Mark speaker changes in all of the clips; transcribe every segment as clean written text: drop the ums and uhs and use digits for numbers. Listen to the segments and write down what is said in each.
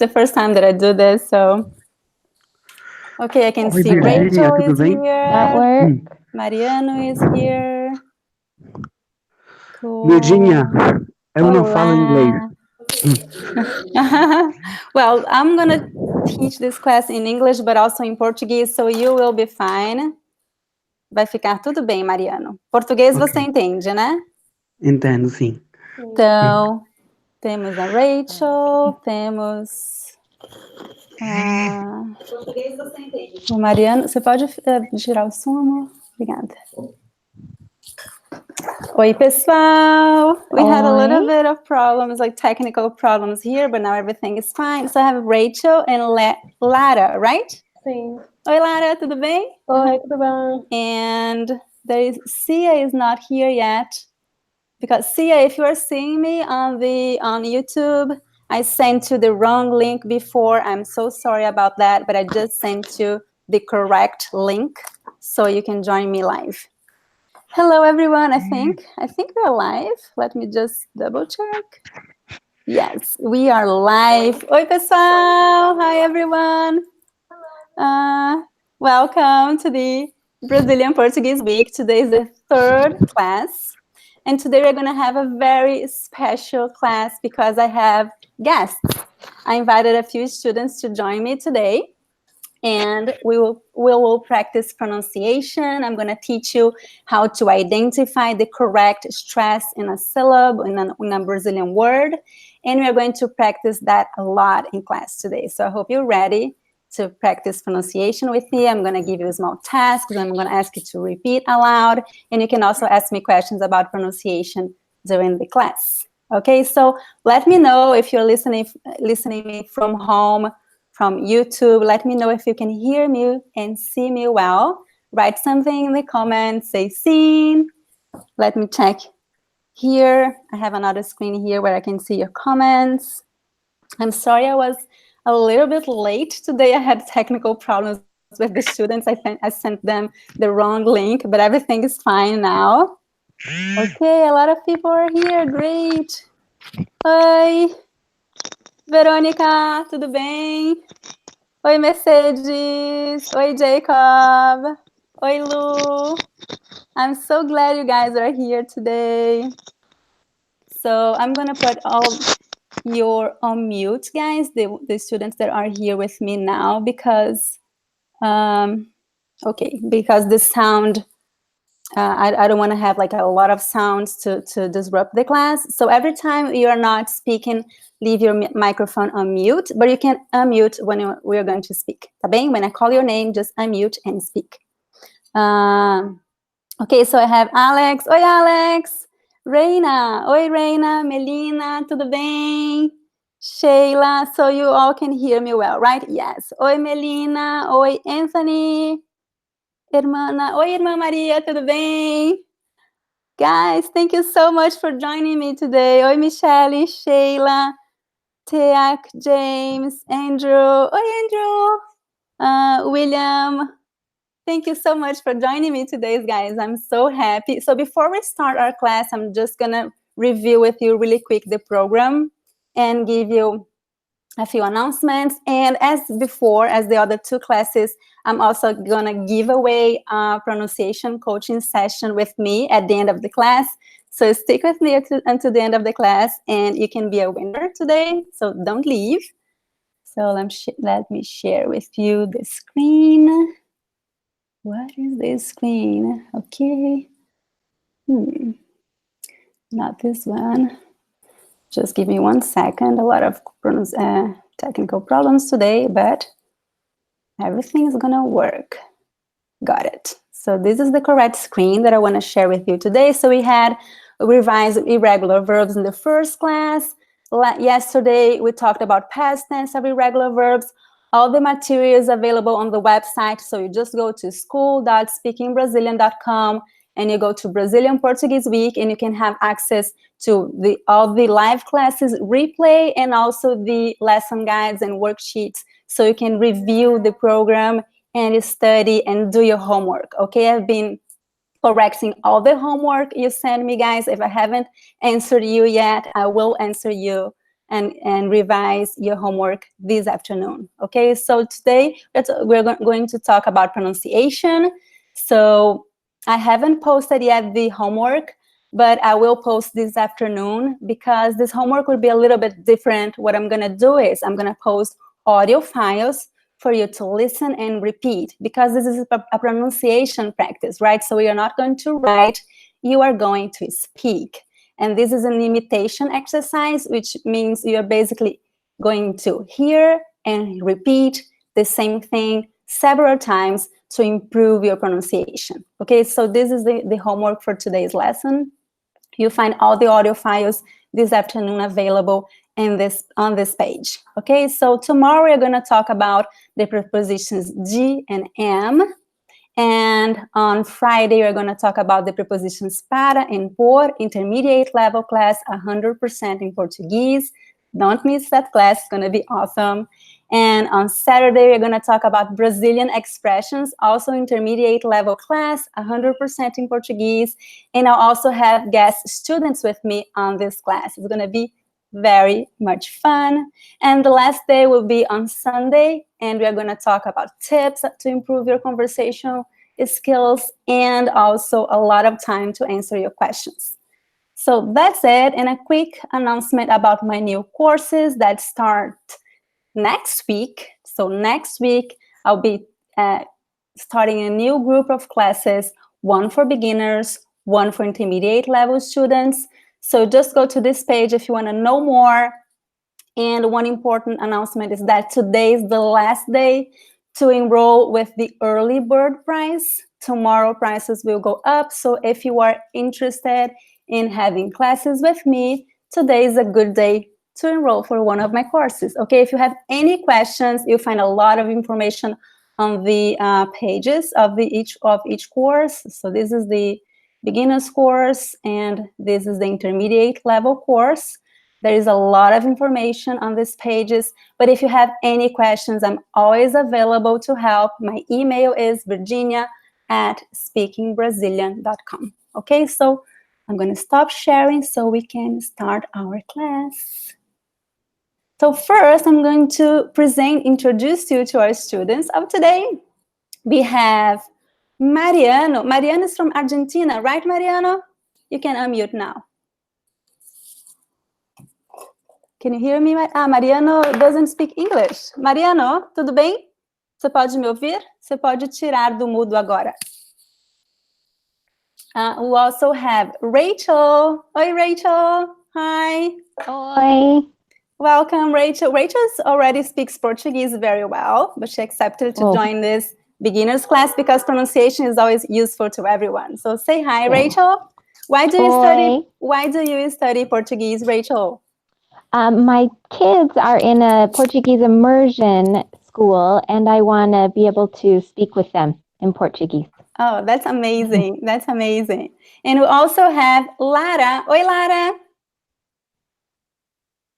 Speaker 1: the first time that I do this, so... Okay, I can
Speaker 2: Oi,
Speaker 1: see
Speaker 2: Virgínia,
Speaker 1: Rachel
Speaker 2: tudo
Speaker 1: is
Speaker 2: bem?
Speaker 3: That
Speaker 1: here.
Speaker 3: work?
Speaker 1: Mariano is here.
Speaker 2: Virgínia,
Speaker 1: Cool.
Speaker 2: eu não falo inglês.
Speaker 1: Olá. Well, I'm going to teach this class in English, but also in Portuguese, so you will be fine. Vai ficar tudo bem, Mariano. Português você entende, né?
Speaker 2: Entendo, sim.
Speaker 1: Então, temos a Rachel, temos... Português você entende. O Mariano, você pode girar o som, amor? Obrigada. Oi, pessoal! We had a little bit of problems, like technical problems here, but now everything is fine. So I have Rachel and Lara, right?
Speaker 3: Sim.
Speaker 1: Oi, Lara, tudo bem?
Speaker 3: Oi, tudo bem?
Speaker 1: And Cia is not here yet. Because Cia, if you are seeing me on YouTube, I sent you the wrong link before. I'm so sorry about that, but I just sent you the correct link so you can join me live. Hello, everyone. I think we're live. Let me just double check. Yes, we are live. Oi, pessoal. Hi, everyone. Welcome to the Brazilian Portuguese Week. Today is the third class. And today we're going to have a very special class because I have guests. I invited a few students to join me today. And we will practice pronunciation. I'm going to teach you how to identify the correct stress in a syllable, in a Brazilian word. And we're going to practice that a lot in class today. So I hope you're ready to practice pronunciation with me. I'm going to give you small tasks. I'm going to ask you to repeat aloud. And you can also ask me questions about pronunciation during the class. Okay, so let me know if you're listening me from home, from YouTube. Let me know if you can hear me and see me well. Write something in the comments, say seen. Let me check here. I have another screen here where I can see your comments. I'm sorry I was a little bit late today. I had technical problems with the students. I sent them the wrong link, but everything is fine now. Okay, a lot of people are here. Great. Oi. Verônica, tudo bem? Oi, Mercedes. Oi, Jacob. Oi, Lu. I'm so glad you guys are here today. So I'm going to put all you're on mute, guys, the students that are here with me now, because because the sound, I don't want to have like a lot of sounds to disrupt the class. So every time you are not speaking, leave your microphone on mute, but you can unmute when we're going to speak. Tá bem? When I call your name, just unmute and speak. Okay, so I have Alex. Oi, Alex. Reina. Oi, Reina. Melina, tudo bem? Sheila, so you all can hear me well, right? Yes. Oi, Melina. Oi, Anthony. Irmã. Oi, Irmã Maria, tudo bem? Guys, thank you so much for joining me today. Oi, Michelle, Sheila, Teak, James, Andrew. Oi, Andrew. William. Thank you so much for joining me today, guys. I'm so happy. So before we start our class, I'm just going to review with you really quick the program and give you a few announcements. And as before, as the other two classes, I'm also going to give away a pronunciation coaching session with me at the end of the class. So stick with me until the end of the class, and you can be a winner today. So don't leave. So let me share with you the screen. What is this screen? Okay. Not this one. Just give me 1 second. A lot of technical problems today, but everything is gonna work. Got it. So this is the correct screen that I want to share with you today. So we had revised irregular verbs in the first class. Yesterday, we talked about past tense of irregular verbs. All the material is available on the website. So you just go to school.speakingbrazilian.com and you go to Brazilian Portuguese Week, and you can have access to all the live classes replay and also the lesson guides and worksheets, so you can review the program and you study and do your homework. Okay, I've been correcting all the homework you send me, guys. If I haven't answered you yet, I will answer you and revise your homework this afternoon. Okay, so today we're going to talk about pronunciation. So I haven't posted yet the homework, but I will post this afternoon because this homework will be a little bit different. What I'm gonna do is I'm gonna post audio files for you to listen and repeat, because this is a pronunciation practice, right? So you're not going to write, you are going to speak. And this is an imitation exercise, which means you're basically going to hear and repeat the same thing several times to improve your pronunciation. Okay, so this is the homework for today's lesson. You'll find all the audio files this afternoon available on this page. Okay, so tomorrow we're going to talk about the prepositions G and am. And on Friday, we're going to talk about the prepositions para and por, intermediate level class, 100% in Portuguese. Don't miss that class, it's going to be awesome. And on Saturday, we're going to talk about Brazilian expressions, also intermediate level class, 100% in Portuguese. And I'll also have guest students with me on this class. It's going to be very much fun. And the last day will be on Sunday, and we're going to talk about tips to improve your conversational skills and also a lot of time to answer your questions. So that's it. And a quick announcement about my new courses that start next week. So next week, I'll be starting a new group of classes, one for beginners, one for intermediate level students. So just go to this page if you want to know more. And one important announcement is that today is the last day to enroll with the early bird price. Tomorrow prices will go up. So if you are interested in having classes with me, today is a good day to enroll for one of my courses. Okay, if you have any questions, you'll find a lot of information on the pages of each course. So this is the beginner's course, and this is the intermediate level course. There is a lot of information on these pages, but if you have any questions, I'm always available to help. My email is virginia@speakingbrazilian.com. Okay, so I'm going to stop sharing so we can start our class. So first, I'm going to introduce you to our students of today. We have Mariano. Mariano is from Argentina, right, Mariano? You can unmute now. Can you hear me? Mariano doesn't speak English. Mariano, tudo bem? Você pode me ouvir? Você pode tirar do mudo agora. We also have Rachel. Oi, Rachel. Hi.
Speaker 3: Oi.
Speaker 1: Welcome, Rachel. Rachel already speaks Portuguese very well, but she accepted to join this beginner's class because pronunciation is always useful to everyone. So say hi, Rachel. Why do you study Portuguese, Rachel?
Speaker 3: My kids are in a Portuguese immersion school, and I want to be able to speak with them in Portuguese.
Speaker 1: Oh, that's amazing. That's amazing. And we also have Lara. Oi, Lara.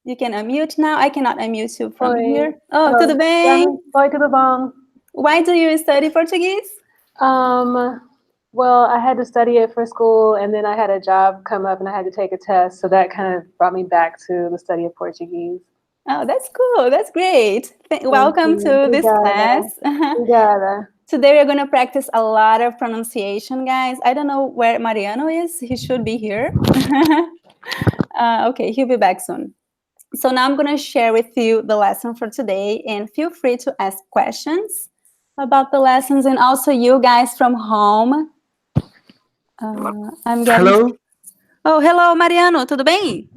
Speaker 1: You can unmute now. I cannot unmute you from here. Oh, tudo bem?
Speaker 4: Oi, tudo bom?
Speaker 1: Why do you study Portuguese?
Speaker 4: Well, I had to study it for school, and then I had a job come up and I had to take a test. So that kind of brought me back to the study of Portuguese.
Speaker 1: Oh, that's cool. That's great. Welcome to this class. Today we're going to practice a lot of pronunciation, guys. I don't know where Mariano is. He should be here. Okay, he'll be back soon. So now I'm going to share with you the lesson for today, and feel free to ask questions about the lessons, and also you guys from home.
Speaker 2: Hello?
Speaker 1: Oh, hello, Mariano. Tudo bem?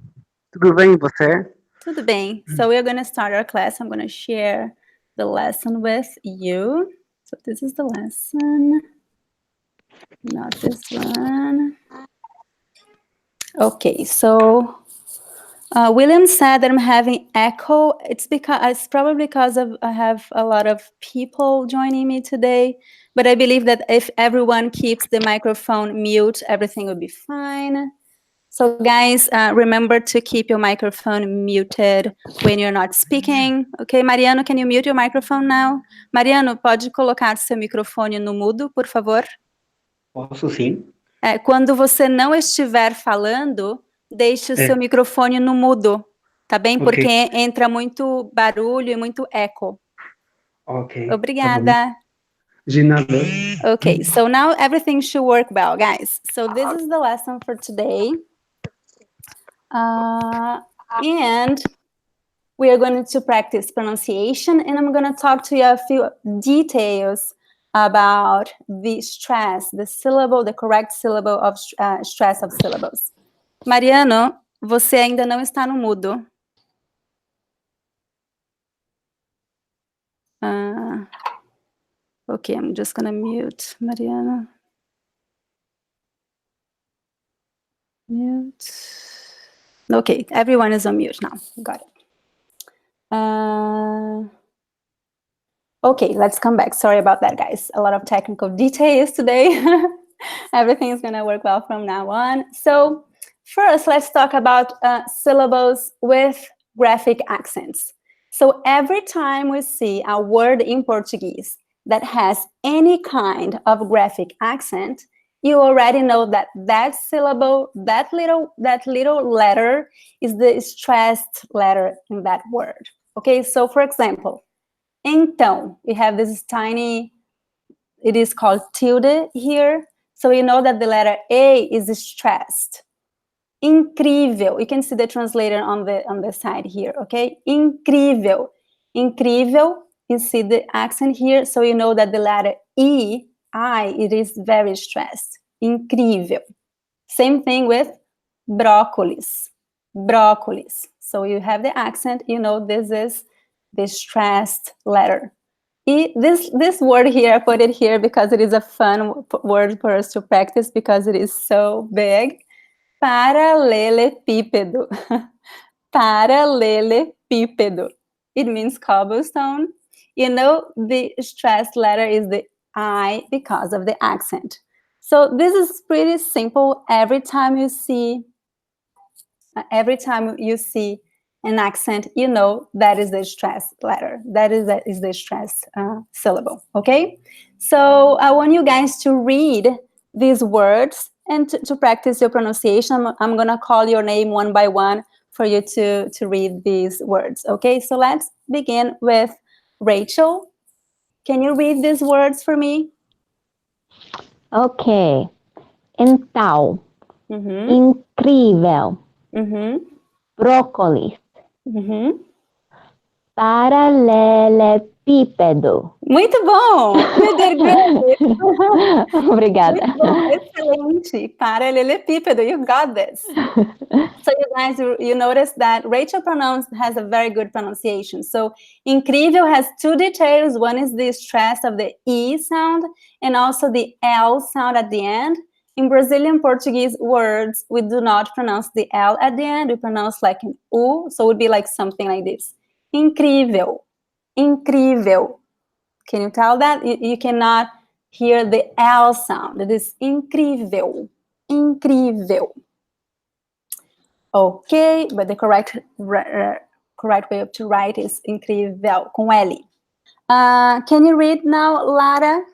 Speaker 2: Tudo bem, você?
Speaker 1: Tudo bem. So we're going to start our class. I'm going to share the lesson with you. So this is the lesson, not this one. Okay, so William said that I'm having echo. It's probably because I have a lot of people joining me today, but I believe that if everyone keeps the microphone mute, everything will be fine. So guys, remember to keep your microphone muted when you're not speaking. Okay, Mariano, can you mute your microphone now? Mariano, pode colocar seu microfone no mudo, por favor?
Speaker 2: Posso sim.
Speaker 1: Quando você não estiver falando, deixe o seu microfone no mudo, Tá bem?
Speaker 2: Ok.
Speaker 1: Porque entra muito barulho e muito eco.
Speaker 2: Ok. Tá bom.
Speaker 1: Obrigada.
Speaker 2: De nada.
Speaker 1: Okay, so now everything should work well, guys. So this is the lesson for today. And we are going to practice pronunciation, and I'm going to talk to you a few details about the stress, the syllable, the correct syllable of stress of syllables. Mariano, você ainda não está no mudo. Okay, I'm just going to mute Mariano. Mute. Okay, everyone is on mute now. Got it. Okay, let's come back. Sorry about that, guys. A lot of technical details today. Everything is going to work well from now on. So first, let's talk about syllables with graphic accents. So every time we see a word in Portuguese that has any kind of graphic accent, you already know that that syllable, that little letter is the stressed letter in that word. Okay, so for example, então, we have this tiny, it is called tilde here. So you know that the letter A is stressed. Incrível, you can see the translator on the side here, okay? Incrível. Incrível, you see the accent here, so you know that the letter I, it is very stressed. Incrível. Same thing with brócolis. Brócolis. So you have the accent, you know this is the stressed letter. This word here, I put it here because it is a fun word for us to practice because it is so big. Paralelepípedo. Paralelepípedo. It means cobblestone. You know, the stressed letter is the I because of the accent. So this is pretty simple. Every time you see an accent, you know that is the stressed letter. That is the stressed syllable, okay? So I want you guys to read these words and to practice your pronunciation. I'm going to call your name one by one for you to read these words, okay? So let's begin with Rachel. Can you read these words for me?
Speaker 3: Okay. Então, incrível, brócolis, paralelepípedo.
Speaker 1: Muito bom! You did great!
Speaker 3: Obrigada.
Speaker 1: Muito bom, excelente! Paralelepípedo, you got this! So you guys, you notice that Rachel has a very good pronunciation. So incrível has two details. One is the stress of the E sound and also the L sound at the end. In Brazilian Portuguese words, we do not pronounce the L at the end. We pronounce like an U. So it would be like something like this. Incrível. Incrível. Can you tell that? You cannot hear the L sound. It is incrível. Incrível. Okay, but the correct way to write is incrível, com L. Can you read now, Lara?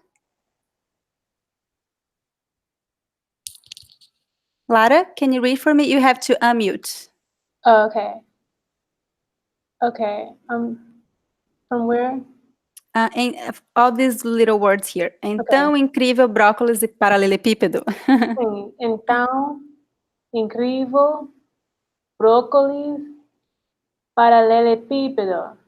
Speaker 1: Lara, can you read for me? You have to unmute.
Speaker 4: Oh, okay. Okay. From where?
Speaker 1: All these little words here. Então, incrível, brócolis e paralelepípedo.
Speaker 4: Sim. Então, incrível, brócolis, paralelepípedo.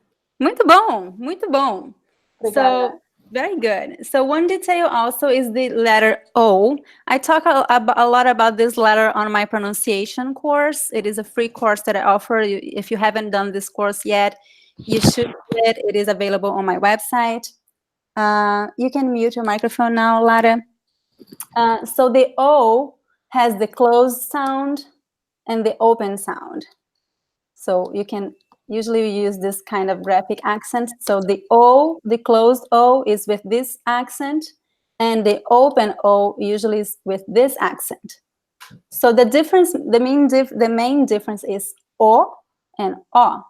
Speaker 1: Muito bom, muito bom.
Speaker 4: Obrigada.
Speaker 1: So, very good. So one detail also is the letter O. I talk a lot about this letter on my pronunciation course. It is a free course that I offer. If you haven't done this course yet, you should do it. It is available on my website. You can mute your microphone now, Lara. So the O has the closed sound and the open sound. So you can usually use this kind of graphic accent. So the O, the closed O is with this accent, and the open O usually is with this accent. So the difference, the main difference is O and O.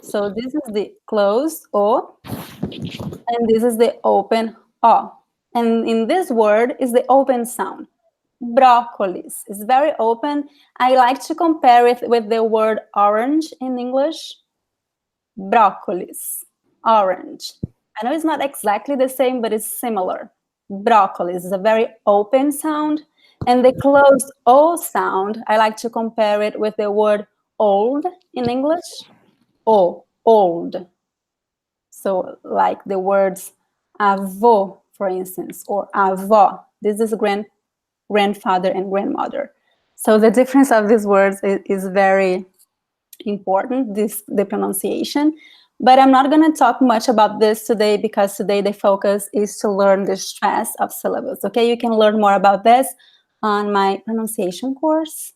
Speaker 1: So this is the closed O, and this is the open O. And in this word is the open sound. Brócolis is very open. I like to compare it with the word orange in English. Brócolis, orange. I know it's not exactly the same, but it's similar. Brócolis is a very open sound. And the closed O sound, I like to compare it with the word old in English. O, old. So like the words avô, for instance, or avó. This is grandfather and grandmother. So the difference of these words is very important, the pronunciation. But I'm not going to talk much about this today because today the focus is to learn the stress of syllables. Okay, you can learn more about this on my pronunciation course.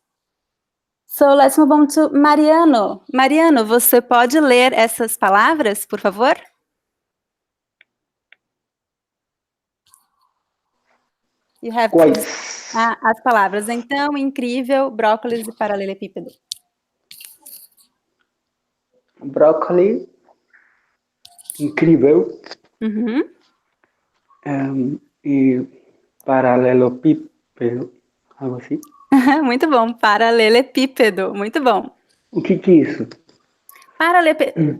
Speaker 1: So let's move on to Mariano. Mariano, você pode ler essas palavras, por favor? You have
Speaker 2: Quais?
Speaker 1: as palavras. Então, incrível, brócolis e paralelepípedo.
Speaker 2: Brócoli. Incrível.
Speaker 1: Uhum.
Speaker 2: E paralelepípedo. Algo assim.
Speaker 1: Muito bom, paralelepípedo, muito bom.
Speaker 2: O que é isso?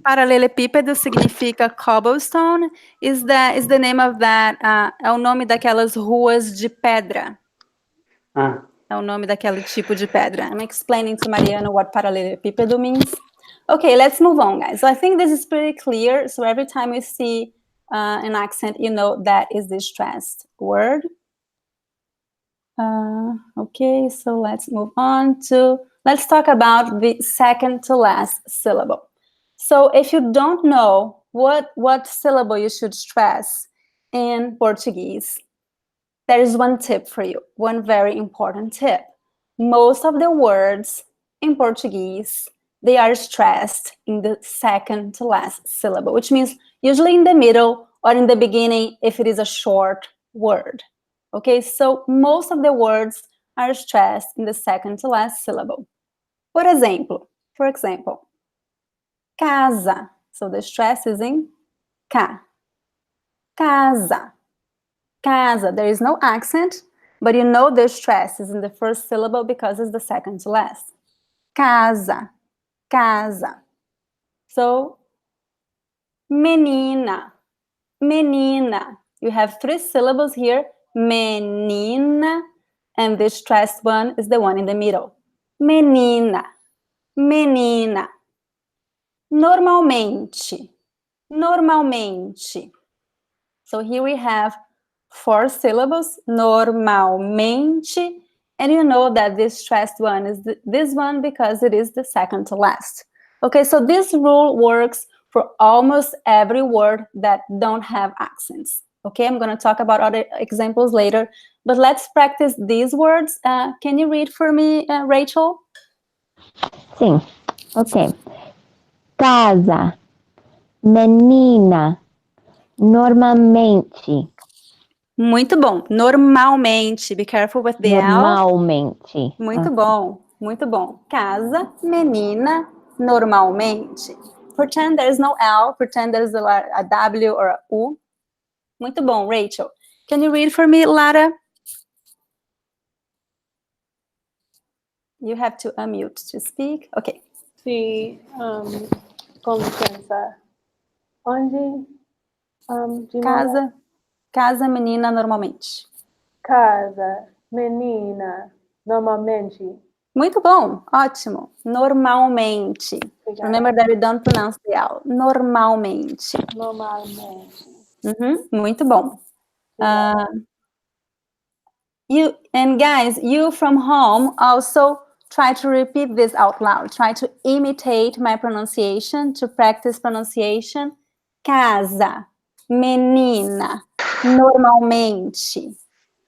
Speaker 1: Paralelepípedo significa cobblestone. Is the name of that? É o nome daquelas ruas de pedra.
Speaker 2: Ah,
Speaker 1: É o nome daquele tipo de pedra. I'm explaining to Mariano what paralelepípedo means. Okay, let's move on, guys. So I think this is pretty clear. So every time you see an accent, you know that is the stressed word. Okay, so let's move on to, let's talk about the second to last syllable. So if you don't know what syllable you should stress in Portuguese, there is one tip for you, one very important tip. Most of the words in Portuguese, they are stressed in the second to last syllable, which means usually in the middle or in the beginning if it is a short word. Okay, so most of the words are stressed in the second to last syllable. For example, casa. So the stress is in ca. Casa. Casa. There is no accent, but you know the stress is in the first syllable because it's the second to last. Casa. Casa. So, menina. Menina. You have 3 syllables here. Menina. And the stressed one is the one in the middle. Menina. Menina. Normalmente. Normalmente. So here we have 4 syllables. Normalmente. And you know that this stressed one is this one because it is the second to last. Okay, so this rule works for almost every word that don't have accents. Okay, I'm going to talk about other examples later, but let's practice these words. Can you read for me, Rachel?
Speaker 3: Sim. Ok. Casa. Menina. Normalmente.
Speaker 1: Muito bom. Normalmente. Be careful with the L.
Speaker 3: Normalmente.
Speaker 1: Muito bom. Muito bom. Casa, menina, normalmente. Pretend there is no L. Pretend there is a W or a U. Muito bom, Rachel. Can you read for me, Lara? You have to unmute to speak. Okay.
Speaker 4: Sí, com licença. Onde? De novo?
Speaker 1: Casa, menina, normalmente.
Speaker 4: Casa, menina, normalmente.
Speaker 1: Muito bom, ótimo. Normalmente.
Speaker 4: Obrigada.
Speaker 1: Remember that we don't pronounce the L. Normalmente.
Speaker 4: Normalmente.
Speaker 1: Muito bom. And guys, you from home also try to repeat this out loud. Try to imitate my pronunciation, to practice pronunciation. Casa, menina, normalmente.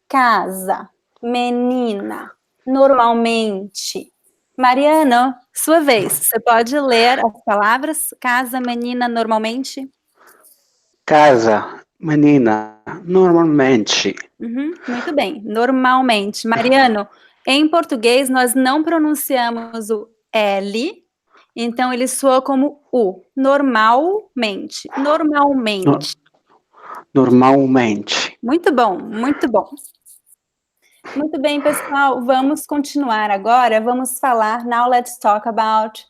Speaker 1: Casa, menina, normalmente. Mariano, sua vez. Você pode ler as palavras casa, menina, normalmente?
Speaker 2: casa, menina, normalmente.
Speaker 1: Muito bem, normalmente. Mariano, em português nós não pronunciamos o L, então ele soa como U. Normalmente. Normalmente.
Speaker 2: Normalmente.
Speaker 1: Muito bom, muito bom. Muito bem, pessoal, vamos continuar agora. Vamos falar, now let's talk about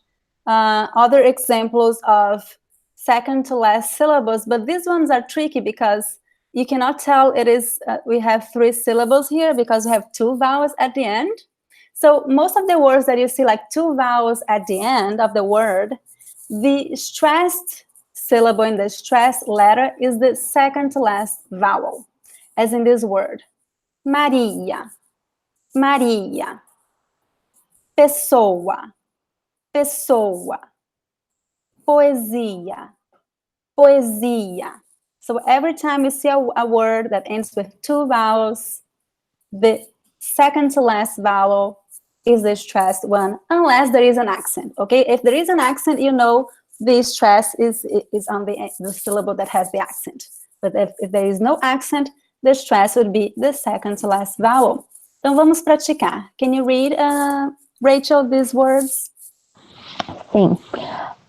Speaker 1: other examples of second to last syllables, but these ones are tricky because you cannot tell it is, we have 3 syllables here because we have 2 vowels at the end. So most of the words that you see like 2 vowels at the end of the word, the stressed syllable in the stressed letter is the second to last vowel, as in this word. Maria, Maria. Pessoa, pessoa. Poesia, poesia. So every time you see a word that ends with 2 vowels, the second to last vowel is the stressed one, unless there is an accent, okay? If there is an accent, you know the stress is on the syllable that has the accent. But if there is no accent, the stress would be the second to last vowel. Então vamos praticar. Can you read, Rachel, these words?
Speaker 3: Sim.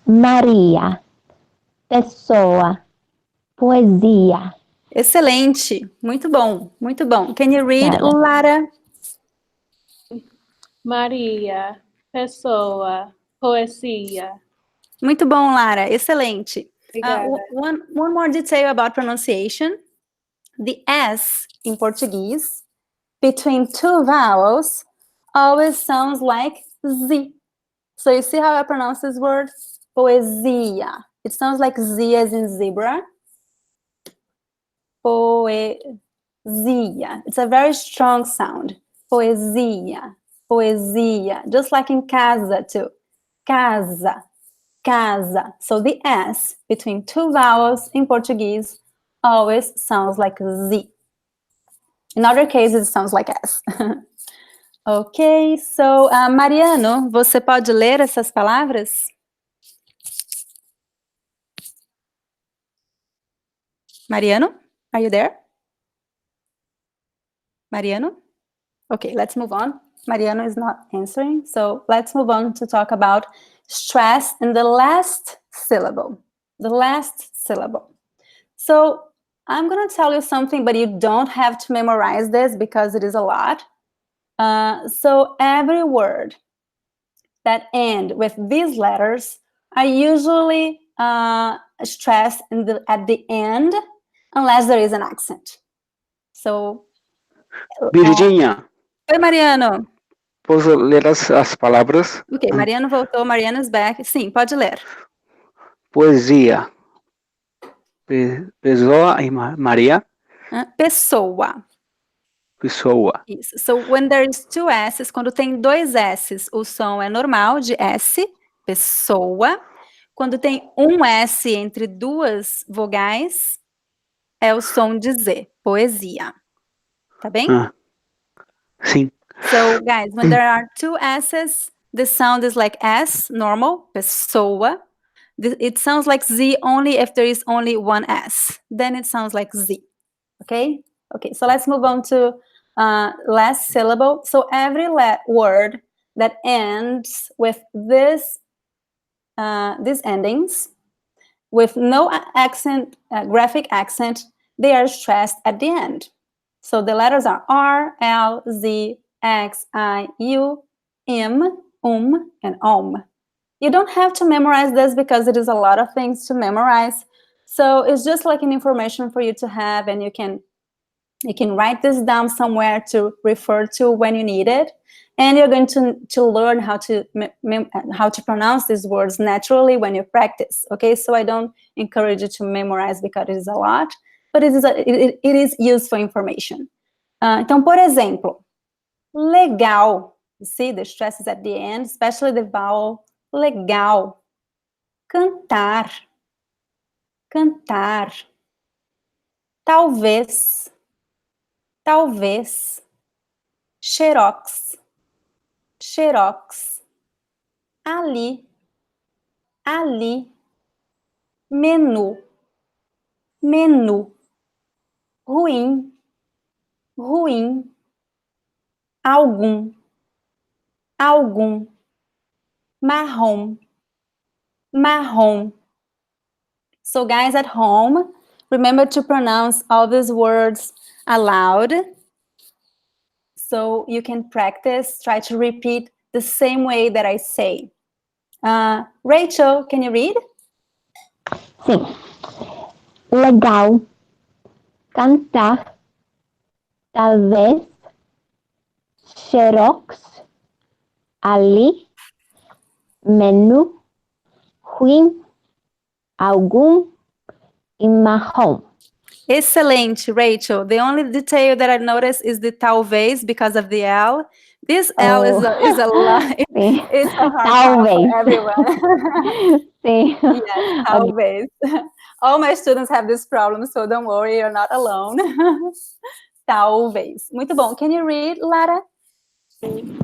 Speaker 3: Maria, pessoa, poesia.
Speaker 1: Excelente, muito bom, muito bom. Can you read,
Speaker 3: Nada.
Speaker 1: Lara?
Speaker 4: Maria, pessoa, poesia.
Speaker 1: Muito bom, Lara, excelente.
Speaker 4: Obrigada.
Speaker 1: One more detail about pronunciation. The S in Portuguese, between 2 vowels, always sounds like Z. So you see how I pronounce this word? Poesia. It sounds like Z as in zebra. Poesia. It's a very strong sound. Poesia, poesia. Just like in casa too. Casa, casa. So the S between 2 vowels in Portuguese always sounds like Z. In other cases, it sounds like S. Ok, so Mariano, você pode ler essas palavras? Mariano, are you there? Mariano? Okay, let's move on. Mariano is not answering, so let's move on to talk about stress in the last syllable. The last syllable. So I'm going to tell you something, but you don't have to memorize this because it is a lot. So every word that end with these letters are usually stressed at the end, unless there is an accent. So,
Speaker 2: Virginia,
Speaker 1: oi, Mariano.
Speaker 2: posso ler as palavras?
Speaker 1: Ok, Mariano voltou, Mariano is back. Sim, pode ler.
Speaker 2: Poesia. Pessoa e Maria.
Speaker 1: Pessoa.
Speaker 2: Pessoa.
Speaker 1: Isso. So, when there is 2 S's, quando tem 2 S's, o som é normal de S, pessoa. Quando tem um S entre 2 vogais, é o som de Z, poesia. Tá bem?
Speaker 2: Sim.
Speaker 1: So, guys, when there are 2 S's, the sound is like S, normal, pessoa. It sounds like Z only if there is only 1 S. Then it sounds like Z. Okay? Okay, so let's move on to last syllable. So every word that ends with these endings, with no accent, graphic accent, they are stressed at the end. So the letters are R, L, Z, X, I, U, M, and OM. You don't have to memorize this because it is a lot of things to memorize. So it's just like an information for you to have, and you can write this down somewhere to refer to when you need it. And you're going to learn how to pronounce these words naturally when you practice, okay? So I don't encourage you to memorize because it is a lot, but it is useful information. Então, por exemplo, legal. You see, the stress is at the end, especially the vowel legal. Cantar. Cantar. Talvez. Talvez. Xerox. Xerox. Ali. Ali. Menu. Menu. Ruim. Ruim. Algum. Algum. Marrom. Marrom. So guys at home, remember to pronounce all these words aloud. so you can practice, try to repeat the same way that I say. Rachel, can you read?
Speaker 3: Sim. Legal. Cantar. Talvez. Xerox. Ali. Menu. Ruim. Algum. E marrom.
Speaker 1: Excelente, Rachel. The only detail that I noticed is the talvez because of the L. This L is a lot.
Speaker 3: Sim.
Speaker 1: It's a hard part for everyone.
Speaker 3: Sim.
Speaker 1: Yes, talvez. All my students have this problem, so don't worry, you're not alone. Talvez. Muito bom. Can you read, Lara?
Speaker 4: Sim.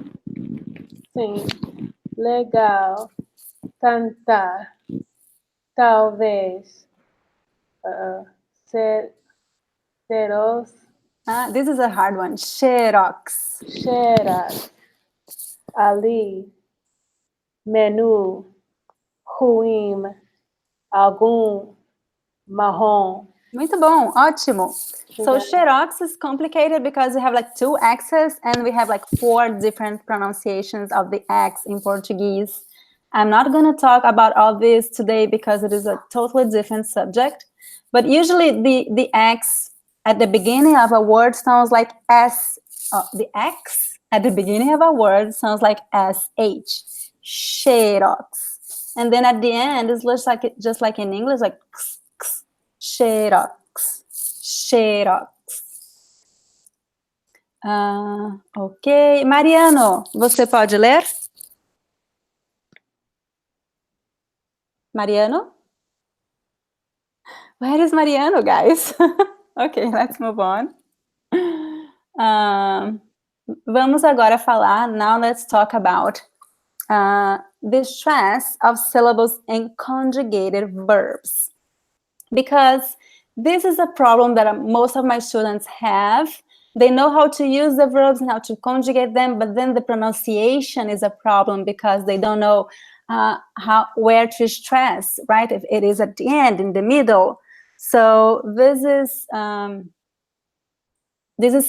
Speaker 4: Legal. Cantar. Talvez. Xerox.
Speaker 1: This is a hard one. Xerox.
Speaker 4: Xerox. Ali. Menu. Ruim. Algum. Marrom.
Speaker 1: Muito bom, ótimo. So Xerox is complicated because we have like 2 X's and we have like 4 different pronunciations of the X in Portuguese. I'm not going to talk about all this today because it is a totally different subject. But usually the X at the beginning of a word sounds like S. The X at the beginning of a word sounds like SH. Xerox. And then at the end, it's just like in English, like x, x, Xerox. Xerox. Ok. Mariano, você pode ler? Mariano? Where is Mariano, guys? Okay, let's move on. Vamos agora falar, now let's talk about the stress of syllables and conjugated verbs. Because this is a problem that most of my students have. They know how to use the verbs and how to conjugate them, but then the pronunciation is a problem because they don't know where to stress, right? If it is at the end, in the middle. So this is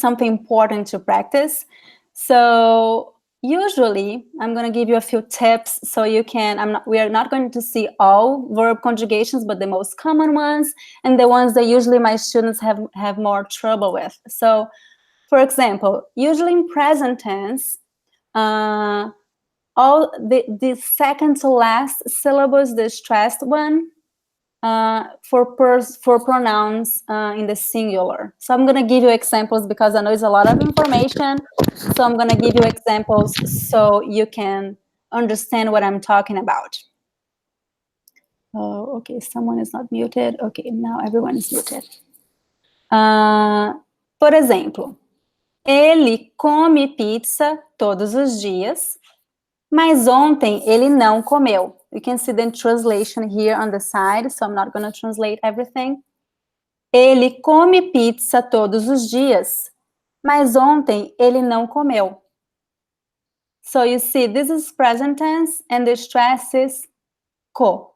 Speaker 1: something important to practice. So usually, I'm going to give you a few tips so you can, we are not going to see all verb conjugations, but the most common ones and the ones that usually my students have more trouble with. So, for example, usually in present tense, all the second to last syllable is the stressed one for pronouns in the singular. So I'm going to give you examples because I know it's a lot of information. So I'm going to give you examples so you can understand what I'm talking about. Oh, okay, someone is not muted. Okay, now everyone is muted. Por exemplo, ele come pizza todos os dias, mas ontem ele não comeu. You can see the translation here on the side, so I'm not going to translate everything. Ele come pizza todos os dias, mas ontem ele não comeu. So you see, this is present tense and the stress is co.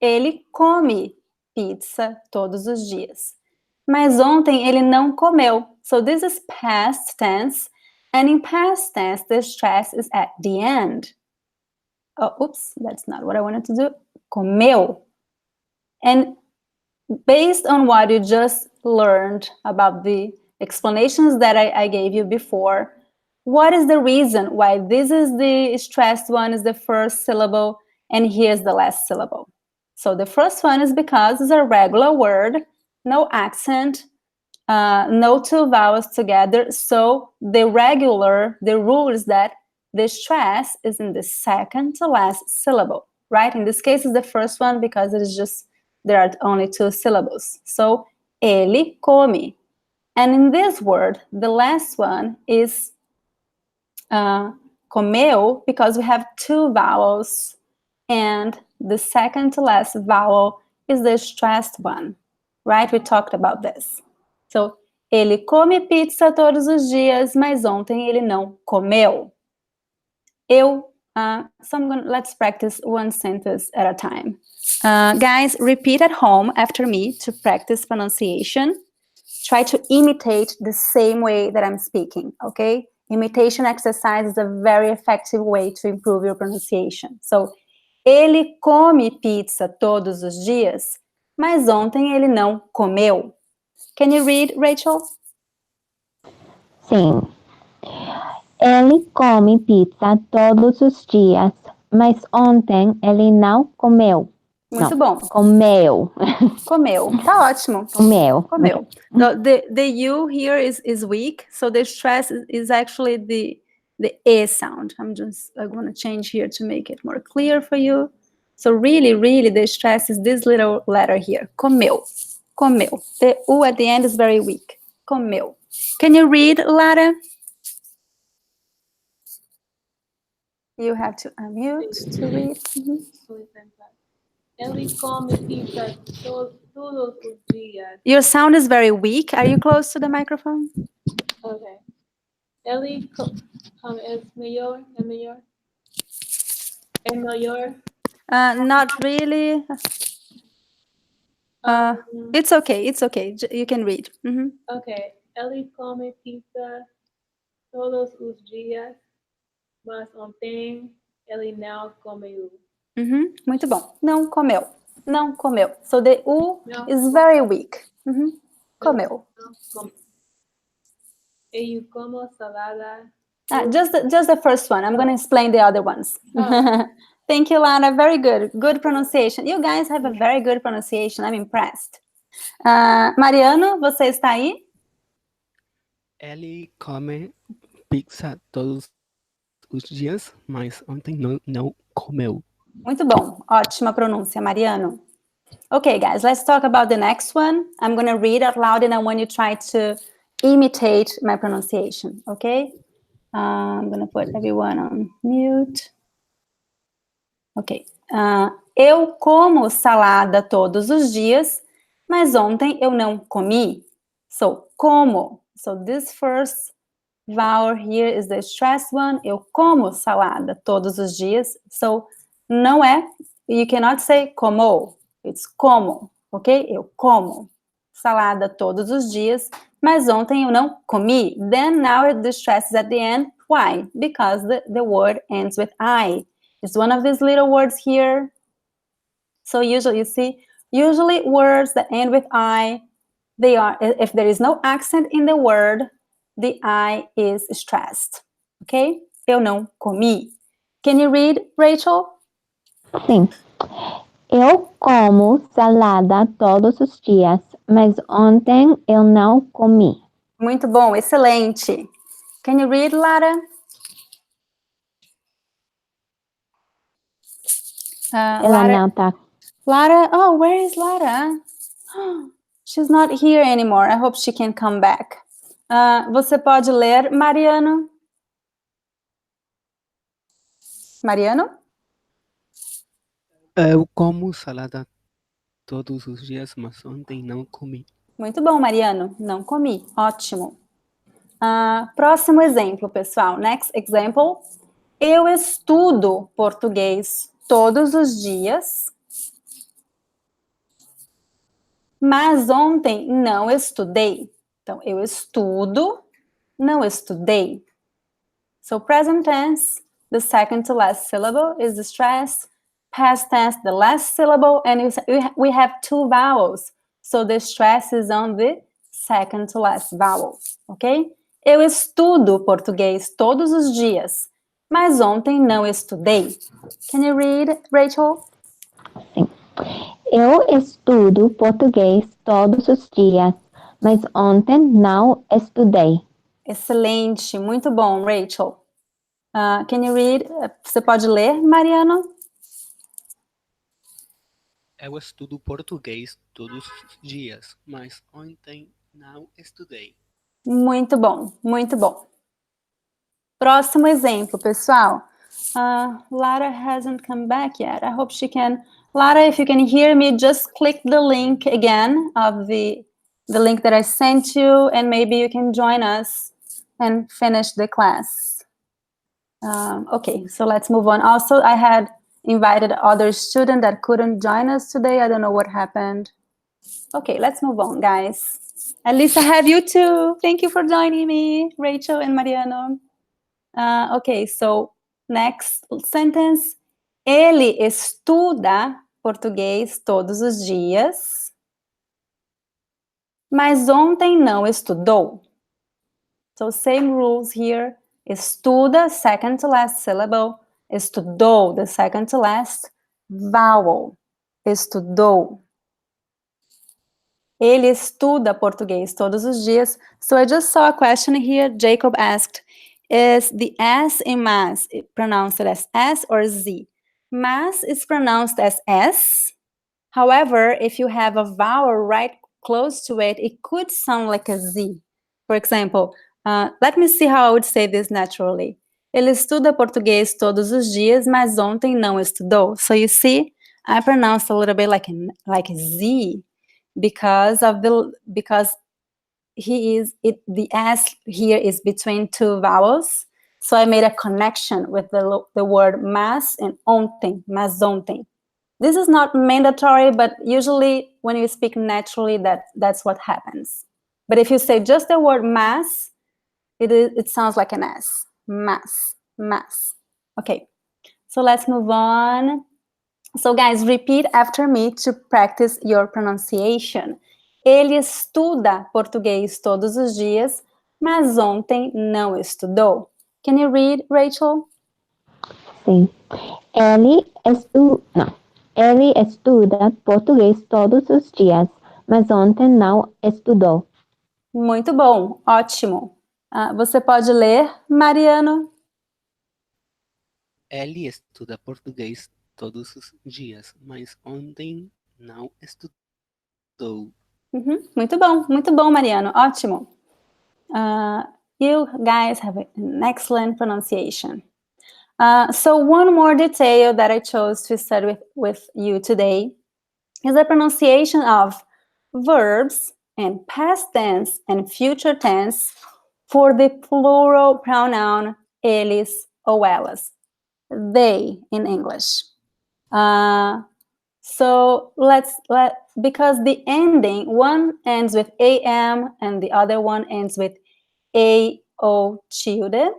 Speaker 1: Ele come pizza todos os dias, mas ontem ele não comeu. So this is past tense, and in past tense, the stress is at the end. Oh, oops, that's not what I wanted to do. Comeu. And based on what you just learned about the explanations that I gave you before, what is the reason why this is the stressed one is the first syllable and here's the last syllable? So the first one is because it's a regular word, no accent, no 2 vowels together. So the rule is that the stress is in the second to last syllable, right? In this case, it's the first one because it is just, there are only 2 syllables. So, ele come. And in this word, the last one is comeu because we have 2 vowels and the second to last vowel is the stressed one, right? We talked about this. So, ele come pizza todos os dias, mas ontem ele não comeu. Let's practice one sentence at a time. Guys, repeat at home after me to practice pronunciation. try to imitate the same way that I'm speaking, okay? Imitation exercise is a very effective way to improve your pronunciation. So, ele come pizza todos os dias, mas ontem ele não comeu. Can you read, Rachel?
Speaker 3: Sim. Ele come pizza todos os dias, mas ontem ele não comeu.
Speaker 1: Muito
Speaker 3: não,
Speaker 1: bom.
Speaker 3: Comeu.
Speaker 1: Comeu. Tá ótimo.
Speaker 3: Comeu.
Speaker 1: Comeu. The U here is weak, so the stress is actually the E sound. I'm going to change here to make it more clear for you. So really, the stress is this little letter here. Comeu. Comeu. The U at the end is very weak. Comeu. Can you read, Lara? You have to unmute to read.
Speaker 4: Ele come pizza todos os dias.
Speaker 1: Your sound is very weak. Are you close to the microphone?
Speaker 4: Okay. Ele es mayor, es mayor. Es mayor.
Speaker 1: Not really. It's okay. You can read.
Speaker 4: Okay. Ele come pizza todos os dias, mas ontem ele não comeu.
Speaker 1: Muito bom. Não comeu. Não comeu. So the U
Speaker 4: Não.
Speaker 1: is very weak. Comeu.
Speaker 4: Eu como salada.
Speaker 1: Just the first one. I'm going to explain the other ones. Thank you, Lara. Very good. Good pronunciation. You guys have a very good pronunciation. I'm impressed. Mariano, você está aí?
Speaker 5: Ele come pizza todos os dias, mas ontem não comeu.
Speaker 1: Muito bom. Ótima pronúncia, Mariano. Okay, guys, let's talk about the next one. I'm going to read out loud and I want you to try to imitate my pronunciation, okay? I'm going to put everyone on mute. Ok. Eu como salada todos os dias, mas ontem eu não comi. So, como. So, this first vowel here is the stressed one. Eu como salada todos os dias. So, não é, you cannot say como. It's como, ok? Eu como salada todos os dias, mas ontem eu não comi. Then, now the stress is at the end. Why? Because the word ends with I. It's one of these little words here. So usually, you see, words that end with I, they are, if there is no accent in the word, the I is stressed. Okay? Eu não comi. Can you read, Rachel?
Speaker 3: Sim. Eu como salada todos os dias, mas ontem eu não comi.
Speaker 1: Muito bom, excelente. Can you read, Lara?
Speaker 3: Ela não tá.
Speaker 1: Lara, oh, where is Lara? She's not here anymore. I hope she can come back. Você pode ler, Mariano? Mariano?
Speaker 5: Eu como salada todos os dias, mas ontem não comi.
Speaker 1: Muito bom, Mariano. Não comi. Ótimo. Próximo exemplo, pessoal. Next example. Eu estudo português todos os dias, mas ontem não estudei. Então, eu estudo, não estudei. So, present tense, the second to last syllable is stressed. Past tense, the last syllable, and we have two vowels. So, the stress is on the second to last vowel, ok? Eu estudo português todos os dias, mas ontem não estudei. Can you read, Rachel?
Speaker 3: Sim. Eu estudo português todos os dias, mas ontem não estudei.
Speaker 1: Excelente, muito bom, Rachel. Can you read? Você pode ler, Mariano?
Speaker 5: Eu estudo português todos os dias, mas ontem não estudei.
Speaker 1: Muito bom, muito bom. Próximo exemplo, pessoal. Lara hasn't come back yet. I hope she can. Lara, if you can hear me, just click the link again of the link that I sent you, and maybe you can join us and finish the class. Okay, so let's move on. Also, I had invited other students that couldn't join us today. I don't know what happened. Okay, let's move on, guys. At least I have you too. Thank you for joining me, Rachel and Mariano. Okay, so next sentence. Ele estuda português todos os dias, mas ontem não estudou. So same rules here. Estuda, second to last syllable. Estudou, the second to last vowel. Estudou. Ele estuda português todos os dias. So I just saw a question here. Jacob asked, is the S in mas pronounced as S or Z? Mas is pronounced as S. However, if you have a vowel right close to it, it could sound like a Z. For example, let me see how I would say this naturally. Ele estuda português todos os dias, mas ontem não estudou. So you see, I pronounced a little bit like a Z because the S here is between two vowels. So I made a connection with the word mas and ontem, mas ontem. This is not mandatory, but usually when you speak naturally, that's what happens. But if you say just the word mas, it sounds like an S. Mas, mas. Okay, so let's move on. So guys, repeat after me to practice your pronunciation. Ele estuda português todos os dias, mas ontem não estudou. Can you read, Rachel?
Speaker 3: Sim. Ele estuda português todos os dias, mas ontem não estudou.
Speaker 1: Muito bom, ótimo. Você pode ler, Mariano?
Speaker 5: Ele estuda português todos os dias, mas ontem não estudou.
Speaker 1: Muito bom, Mariano, ótimo. You guys have an excellent pronunciation. So one more detail that I chose to study with you today is the pronunciation of verbs and past tense and future tense for the plural pronoun eles ou elas, they in English. So because the ending, one ends with am and the other one ends with ao tilde,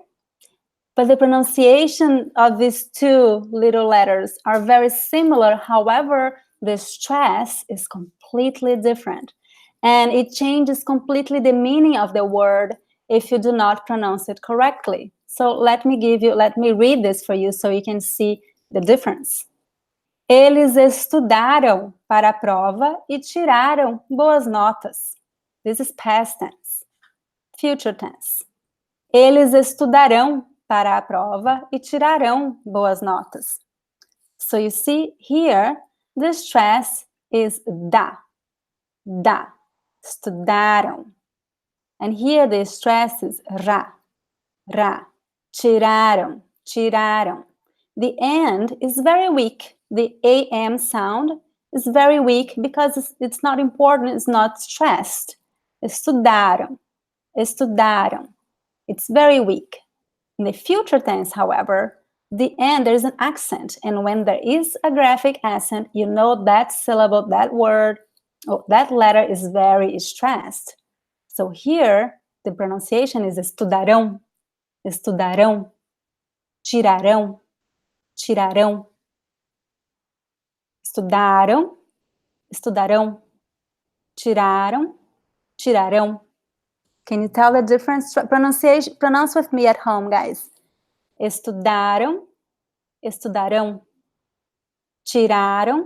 Speaker 1: but the pronunciation of these two little letters are very similar. However, the stress is completely different. And it changes completely the meaning of the word if you do not pronounce it correctly. So let me read this for you so you can see the difference. Eles estudaram para a prova e tiraram boas notas. This is past tense. Future tense. Eles estudarão para a prova e tirarão boas notas. So you see here, the stress is da. Estudaram. And here the stress is ra. Tiraram. The end is very weak. The am sound is very weak because it's not important, it's not stressed. Estudaram. It's very weak. In the future tense, however, the end, there's an accent. And when there is a graphic accent, you know that syllable, that word, that letter is very stressed. So here, the pronunciation is estudarão, tirarão. Estudarão, tirarão. Can you tell the difference? Pronounce with me at home, guys. Estudaram, tiraram.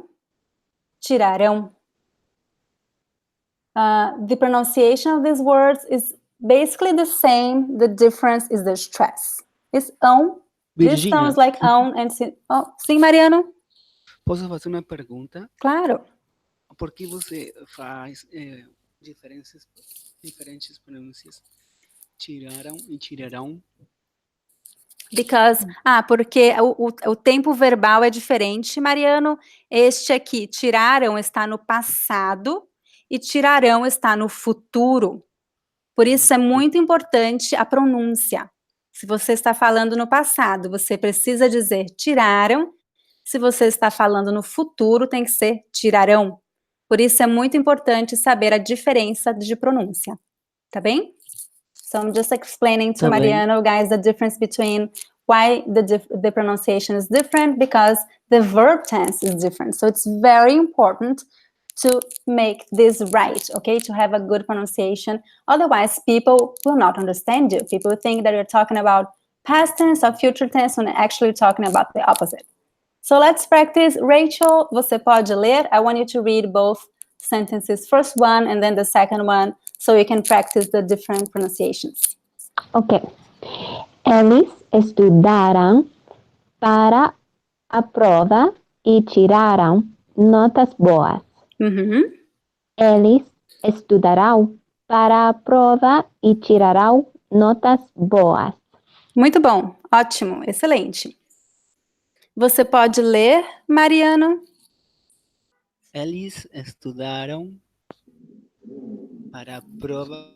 Speaker 1: The pronunciation of these words is basically the same. The difference is the stress. It's This
Speaker 5: Virginia,
Speaker 1: sounds like and sim, Mariano?
Speaker 5: posso fazer uma pergunta?
Speaker 1: Claro.
Speaker 5: Por que você faz diferentes pronúncias? Tiraram e tirarão?
Speaker 1: Porque o tempo verbal é diferente, Mariano. Este aqui, tiraram, está no passado e tirarão está no futuro. Por isso é muito importante a pronúncia. Se você está falando no passado, você precisa dizer tiraram. Se você está falando no futuro, tem que ser tirarão. Por isso é muito importante saber a diferença de pronúncia, tá bem? So I'm just explaining to
Speaker 5: Tá bem.
Speaker 1: Mariano, guys, the difference between why the pronunciation is different, because the verb tense is different. So it's very important to make this right, okay? To have a good pronunciation. Otherwise, people will not understand you. People think that you're talking about past tense or future tense when actually talking about the opposite. So let's practice. Rachel, você pode ler? I want you to read both sentences, first one and then the second one, so you can practice the different pronunciations.
Speaker 3: Ok. Eles estudaram para a prova e tiraram notas boas.
Speaker 1: Uhum.
Speaker 3: Eles estudarão para a prova e tirarão notas boas.
Speaker 1: Muito bom, ótimo, excelente. Você pode ler, Mariano?
Speaker 5: Eles estudaram para a prova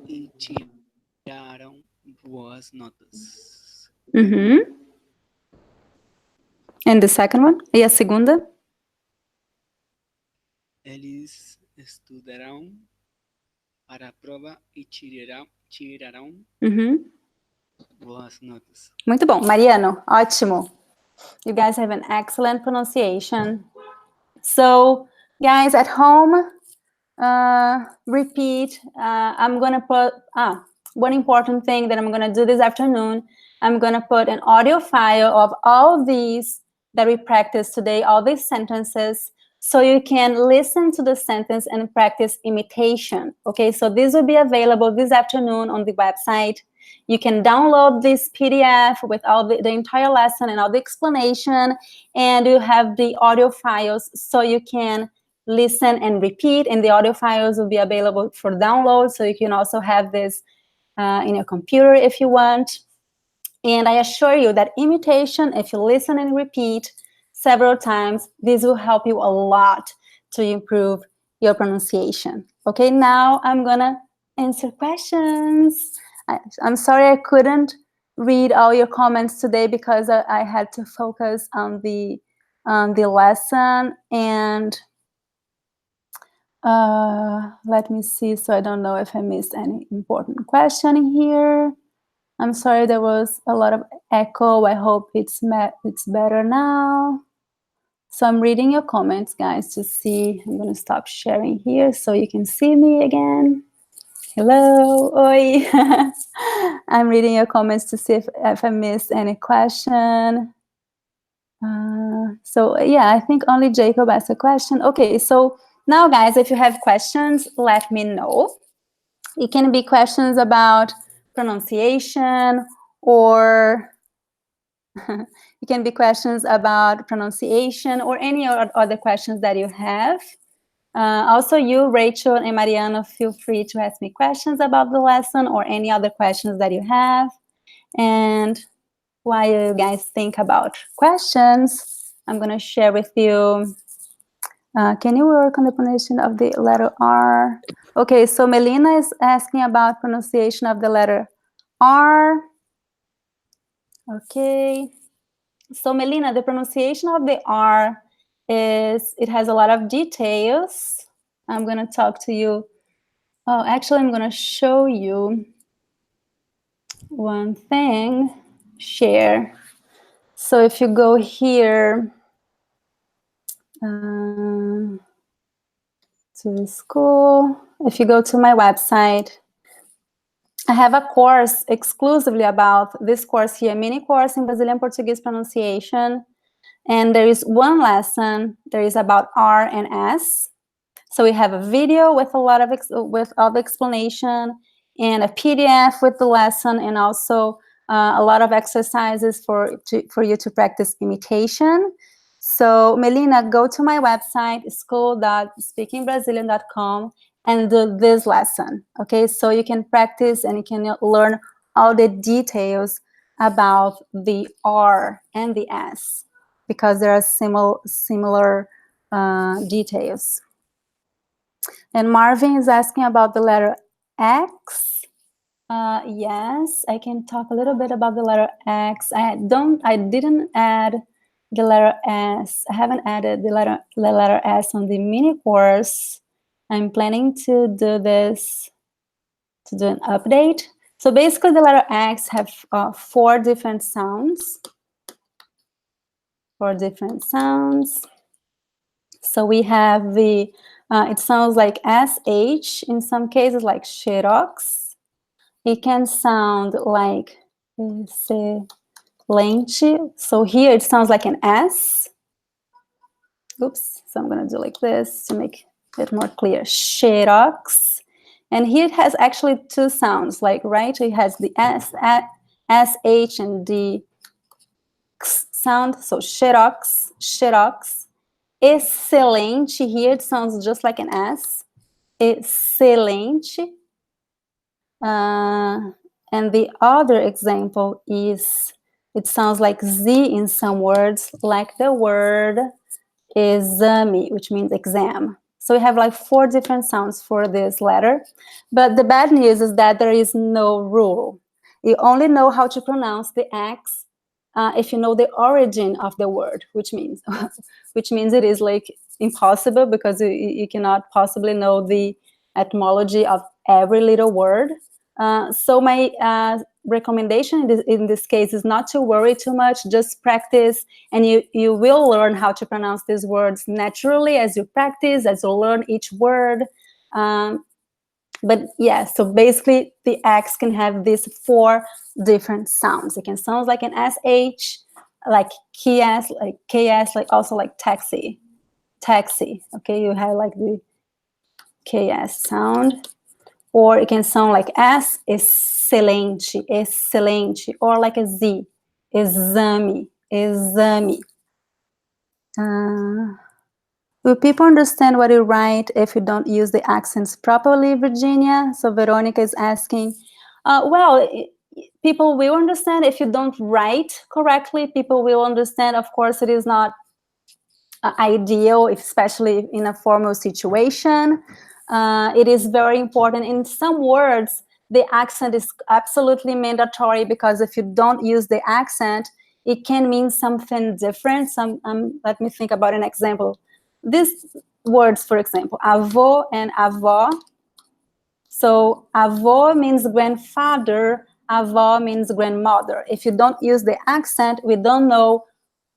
Speaker 5: e tiraram boas notas.
Speaker 1: Uhum. And the second one? E a segunda?
Speaker 5: Eles estudarão para a prova e tirarão
Speaker 1: Uhum.
Speaker 5: boas notas.
Speaker 1: Muito bom, Mariano, ótimo. You guys have an excellent pronunciation. So, guys, at home, repeat. I'm gonna put one important thing that I'm gonna do this afternoon. I'm gonna put an audio file of all these that we practiced today, all these sentences, so you can listen to the sentence and practice imitation. Okay, so this will be available this afternoon on the website. You can download this PDF with all the entire lesson and all the explanation, and you have the audio files so you can listen and repeat, and the audio files will be available for download, so you can also have this in your computer if you want. And I assure you that imitation, if you listen and repeat several times, this will help you a lot to improve your pronunciation. Okay, now I'm gonna answer questions. I'm sorry I couldn't read all your comments today because I had to focus on the lesson. And let me see, so I don't know if I missed any important question here. I'm sorry, there was a lot of echo. I hope it's better now. So I'm reading your comments, guys, to see. I'm going to stop sharing here so you can see me again. Hello, oi. I'm reading your comments to see if I missed any question. So yeah, I think only Jacob asked a question. Okay, so now, guys, if you have questions, let me know. It can be questions about pronunciation, or it can be questions about pronunciation or any other questions that you have. Also, you, Rachel, and Mariano, feel free to ask me questions about the lesson or any other questions that you have. And while you guys think about questions, I'm going to share with you. Can you work on the pronunciation of the letter R? Okay, so Melina is asking about pronunciation of the letter R. Okay. So Melina, the pronunciation of the R it has a lot of details. I'm going to talk to you. Oh, actually, I'm going to show you one thing. Share. So if you go here to school, if you go to my website, I have a course exclusively about this course here, mini course in Brazilian Portuguese pronunciation. And there is one lesson, there is about R and S. So we have a video with a lot of with all the explanation, and a PDF with the lesson, and also a lot of exercises for you to practice imitation. So Melina, go to my website, school.speakingbrazilian.com, and do this lesson, okay? So you can practice and you can learn all the details about the R and the S, because there are similar details. And Marvin is asking about the letter X. Yes, I can talk a little bit about the letter X. I didn't add the letter S. I haven't added the letter S on the mini course. I'm planning to do this, to do an update. So basically the letter X have 4 different sounds. 4 different sounds. So we have the, it sounds like SH in some cases, like xerox. It can sound like excelente. So here it sounds like an S. Oops, so I'm going to do like this to make it more clear. Xerox. And here it has actually 2 sounds, like, right? It has the SH and the X sound. So xerox, xerox. Excelente, here it sounds just like an S. Excelente. And the other example is, it sounds like Z in some words, like the word exame, which means exam. So we have like 4 different sounds for this letter. But the bad news is that there is no rule. You only know how to pronounce the X if you know the origin of the word, which means it is like impossible, because you cannot possibly know the etymology of every little word. So my recommendation in this case is not to worry too much, just practice, and you will learn how to pronounce these words naturally as you practice, as you learn each word. But yeah, so basically the X can have these 4 different sounds. It can sound like an SH, like KS, like also like taxi. Taxi, okay, you have like the KS sound. Or it can sound like S, excelente, excelente, or like a Z, exame, exame. Will people understand what you write if you don't use the accents properly, Virginia? So Veronica is asking. Well, people will understand if you don't write correctly. People will understand. Of course, it is not ideal, especially in a formal situation. It is very important. In some words, the accent is absolutely mandatory, because if you don't use the accent, it can mean something different. Let me think about an example. These words, for example, avô and avó. So avô means grandfather, avó means grandmother. If you don't use the accent, we don't know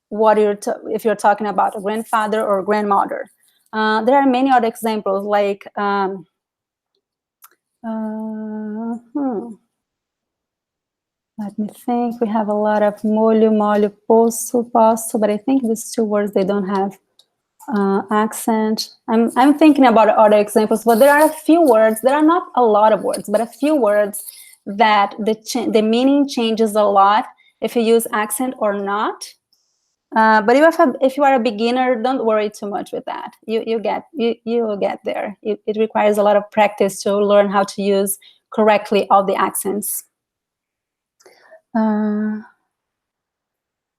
Speaker 1: what if you're talking about a grandfather or grandmother. There are many other examples, like let me think. We have a lot of molho, molho, poço, poço, but I think these 2 words, they don't have accent. I'm thinking about other examples, but there are a few words. There are not a lot of words, but a few words that the meaning changes a lot if you use accent or not. But if you are a beginner, don't worry too much with that. You'll get there. It requires a lot of practice to learn how to use correctly all the accents.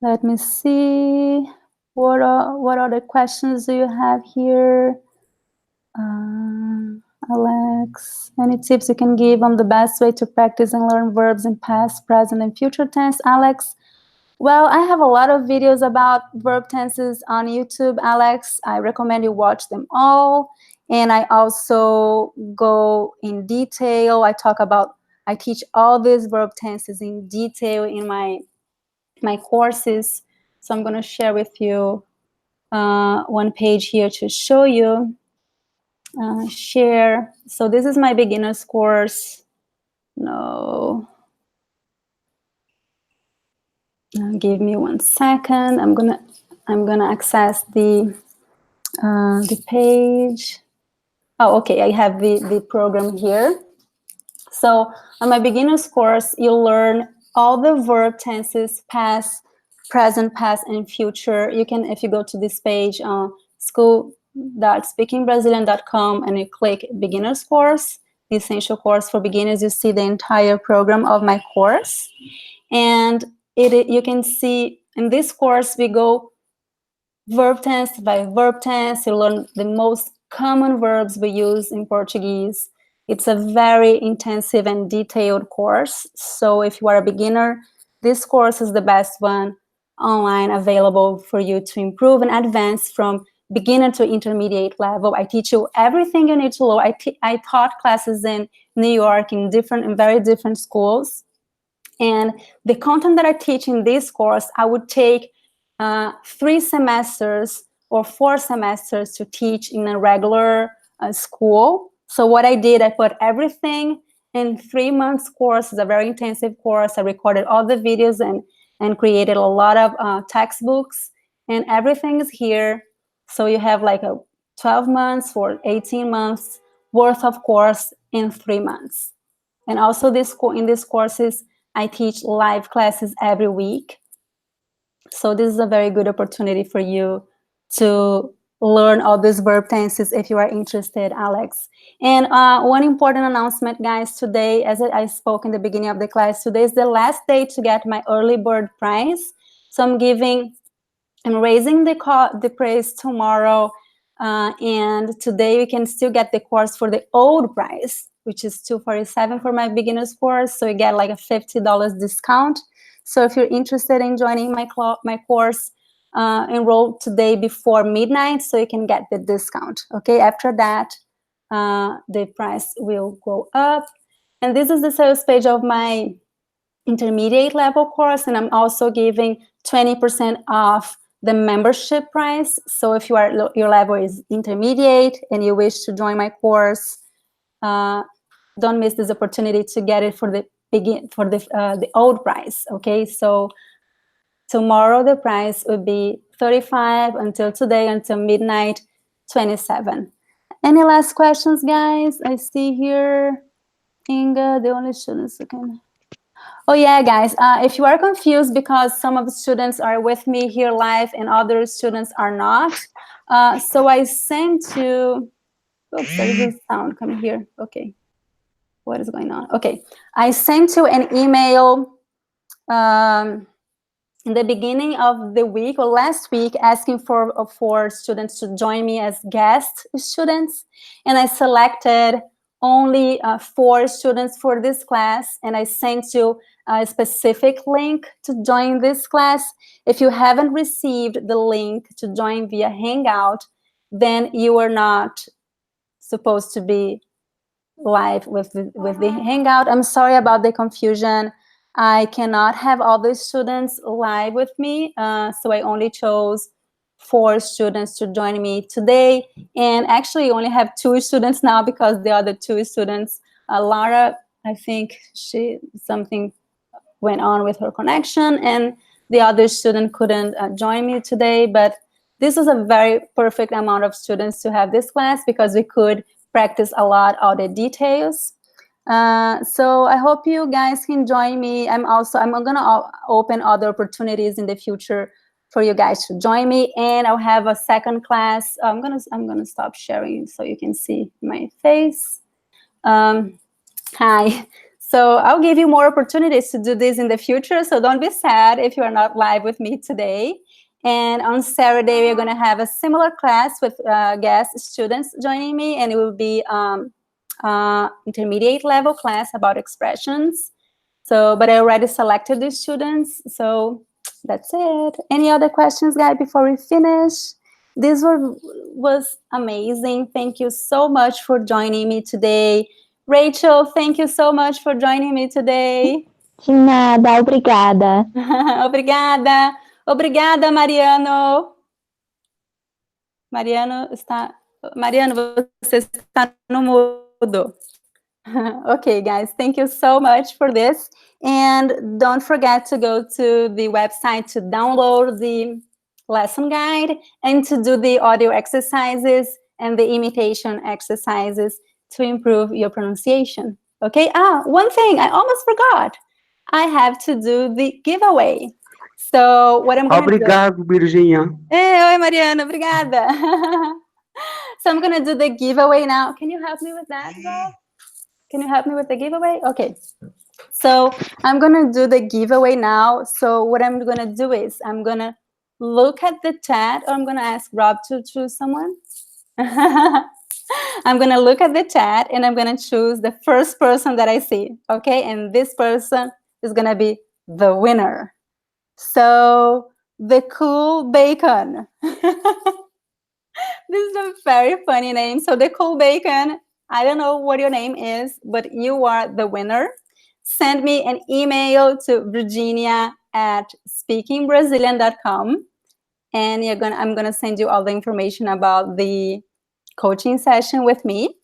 Speaker 1: Let me see. What other questions do you have here? Alex, any tips you can give on the best way to practice and learn verbs in past, present, and future tense, Alex? Well, I have a lot of videos about verb tenses on YouTube, Alex. I recommend you watch them all. And I also go in detail. I teach all these verb tenses in detail in my courses. So I'm going to share with you one page here to show you. Share. So this is my beginner's course. No. Give me 1 second. I'm gonna access the page. Oh, okay. I have the program here. So on my beginner's course, you'll learn all the verb tenses: past, present, past, and future. You can, if you go to this page, school.speakingbrazilian.com, and you click beginner's course, the essential course for beginners, you see the entire program of my course. And you can see in this course, we go verb tense by verb tense. You learn the most common verbs we use in Portuguese. It's a very intensive and detailed course. So if you are a beginner, this course is the best one. online available for you to improve and advance from beginner to intermediate level. I teach you everything you need to know. I taught classes in New York in very different schools. And the content that I teach in this course, I would take 3 semesters or 4 semesters to teach in a regular school. So what I did, I put everything in 3 months course. It's a very intensive course. I recorded all the videos and created a lot of textbooks, and everything is here. So you have like a 12 months or 18 months worth of course in 3 months. And also in these courses, I teach live classes every week. So this is a very good opportunity for you to learn all these verb tenses if you are interested, Alex. And one important announcement, guys, today, as I spoke in the beginning of the class, today is the last day to get my early bird prize. So I'm raising the price tomorrow, and today you can still get the course for the old price, which is $247 for my beginner's course. So you get like a $50 discount. So if you're interested in joining my course, enroll today before midnight so you can get the discount. Okay, after that, the price will go up. And this is the sales page of my intermediate level course, and I'm also giving 20% off the membership price. So if your level is intermediate and you wish to join my course, don't miss this opportunity to get it for the old price. Okay, so tomorrow the price would be $35 until today, until midnight, $27. Any last questions, guys? I see here, Inga, the only students who can. Oh yeah, guys, if you are confused because some of the students are with me here live and other students are not, so I sent to, oops, there is a sound coming here. Okay, what is going on? Okay, I sent you an email in the beginning of the week or last week asking for students to join me as guest students, and I selected only 4 students for this class, and I sent you a specific link to join this class. If you haven't received the link to join via Hangout, then you are not supposed to be live with the Hangout. I'm sorry about the confusion. I cannot have all the students live with me, so I only chose 4 students to join me today. And actually, I only have 2 students now because the other 2 students, Lara, I think something went on with her connection, and the other student couldn't join me today. But this is a very perfect amount of students to have this class because we could practice a lot all the details. So I hope you guys can join me. I'm gonna open other opportunities in the future for you guys to join me, and I'll have a second class. I'm gonna stop sharing so you can see my face. Hi. So I'll give you more opportunities to do this in the future. So don't be sad if you are not live with me today. And on Saturday, we're going to have a similar class with guest students joining me, and it will be intermediate level class about expressions. So, but I already selected the students. So that's it. Any other questions, guys, before we finish? This was amazing. Thank you so much for joining me today. Rachel, thank you so much for joining me today.
Speaker 3: De nada, obrigada.
Speaker 1: Obrigada. Obrigada, Mariano. Mariano, você está no mudo. Okay, guys, thank you so much for this. And don't forget to go to the website to download the lesson guide and to do the audio exercises and the imitation exercises to improve your pronunciation. Okay, one thing I almost forgot. I have to do the giveaway. So what I'm going to do...
Speaker 2: Obrigado, Virginia.
Speaker 1: Hey, oi, Mariana, obrigada. So I'm going to do the giveaway now. Can you help me with that, Bob? Can you help me with the giveaway? Okay. So I'm going to do the giveaway now. So what I'm going to do is I'm going to look at the chat, or I'm going to ask Rob to choose someone. I'm going to look at the chat and I'm going to choose the first person that I see. Okay. And this person is going to be the winner. So The Cool Bacon. This is a very funny name. So the Cool Bacon, I don't know what your name is, but you are the winner. Send me an email to virginia@speakingbrazilian.com, and I'm gonna send you all the information about the coaching session with me.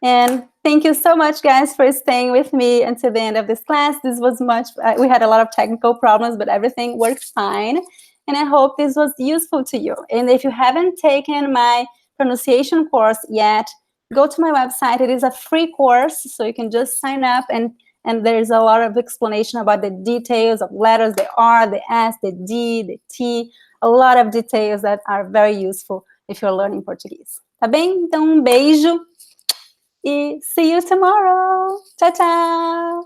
Speaker 1: And thank you so much, guys, for staying with me until the end of this class. This was we had a lot of technical problems, but everything worked fine. And I hope this was useful to you. And if you haven't taken my pronunciation course yet, go to my website. It is a free course, so you can just sign up, and there's a lot of explanation about the details of letters, the R, the S, the D, the T, a lot of details that are very useful if you're learning Portuguese. Tá bem? Então, beijo. E see you tomorrow. Tchau, tchau.